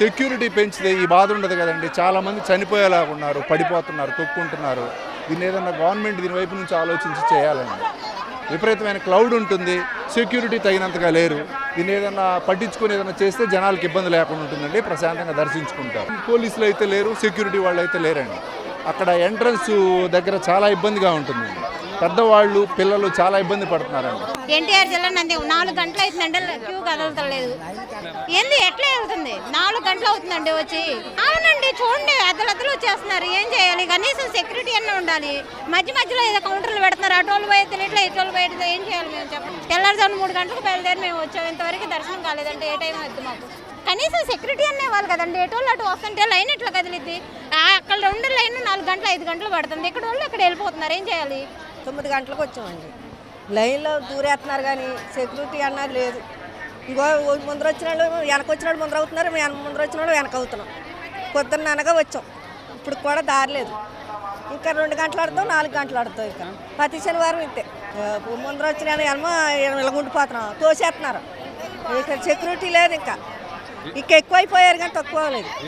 Security పెంచితే ఈ బాధ ఉండదు కదండి. చాలామంది చనిపోయేలా ఉన్నారు, పడిపోతున్నారు, తొక్కుంటున్నారు. దీన్ని ఏదన్నా గవర్నమెంట్ దీని వైపు నుంచి ఆలోచించి చేయాలండి. విపరీతమైన క్లౌడ్ ఉంటుంది, సెక్యూరిటీ తగినంతగా లేరు. దీన్ని ఏదన్నా పట్టించుకొని ఏదైనా చేస్తే జనాలకు ఇబ్బంది లేకుండా ఉంటుందండి, ప్రశాంతంగా దర్శించుకుంటారు. పోలీసులు అయితే లేరు, సెక్యూరిటీ వాళ్ళు అయితే లేరండి. అక్కడ ఎంట్రన్స్ దగ్గర చాలా ఇబ్బందిగా ఉంటుందండి. పెద్దవాళ్ళు పిల్లలు చాలా ఇబ్బంది పడుతున్నారండి. ఎన్టీఆర్ జిల్లా నంది 4 గంటలు అవుతుందండి, క్యూ కదలతలేదు. ఏంది ఎట్లా వెళ్తుంది? 4 గంటలు అవుతుందండి వచ్చి. అవునండి, చూడండి అద్దలద్దలు వచ్చేస్తున్నారు. ఏం చేయాలి? కనీసం సెక్యూరిటీ అన్నీ ఉండాలి. మధ్య మధ్యలో ఏదో కౌంటర్లు పెడుతున్నారు. అటోళ్ళు పోయేది ఇట్లా, ఇటోళ్ళు పోయేది. ఏం చేయాలి మేము చెప్పండి? తెల్లారుజామున 3 గంటలకు బయలుదేరి మేము వచ్చాము. ఇంతవరకు దర్శనం కాలేదంటే ఏ టైం అవుతుంది మాకు? కనీసం సెక్యూరిటీ అనే వాళ్ళు కదండి. ఎటోళ్ళు అటు వస్తుంటే లైన్ ఎట్లా కదిలిద్ది? అక్కడ ఉండే లైన్ 4 గంటలు 5 గంటలు పడుతుంది. ఇక్కడ వాళ్ళు ఇక్కడ వెళ్ళిపోతున్నారు. ఏం చేయాలి? 9 గంటలకు వచ్చామండి. లైన్లో దూరేస్తున్నారు కానీ సెక్యూరిటీ అన్నది లేదు. ఇంకో ముందర వచ్చిన వాళ్ళు వెనక వచ్చిన వాళ్ళు ముందర అవుతున్నారు, ముందర వచ్చిన వాళ్ళు వెనక అవుతున్నాం. పొద్దున్న అనగా వచ్చాం, ఇప్పుడు కూడా దారి లేదు. ఇంకా 2 గంటలు ఆడతాం, 4 గంటలు ఆడతాం. ఇంకా ప్రతి శనివారం ఇంతే. ముందర వచ్చిన ఏమో ఇలాగుండిపోతున్నాం, తోసేస్తున్నారు. ఇక్కడ సెక్యూరిటీ లేదు. ఇంకా ఎక్కువైపోయారు కానీ తక్కువ లేదు.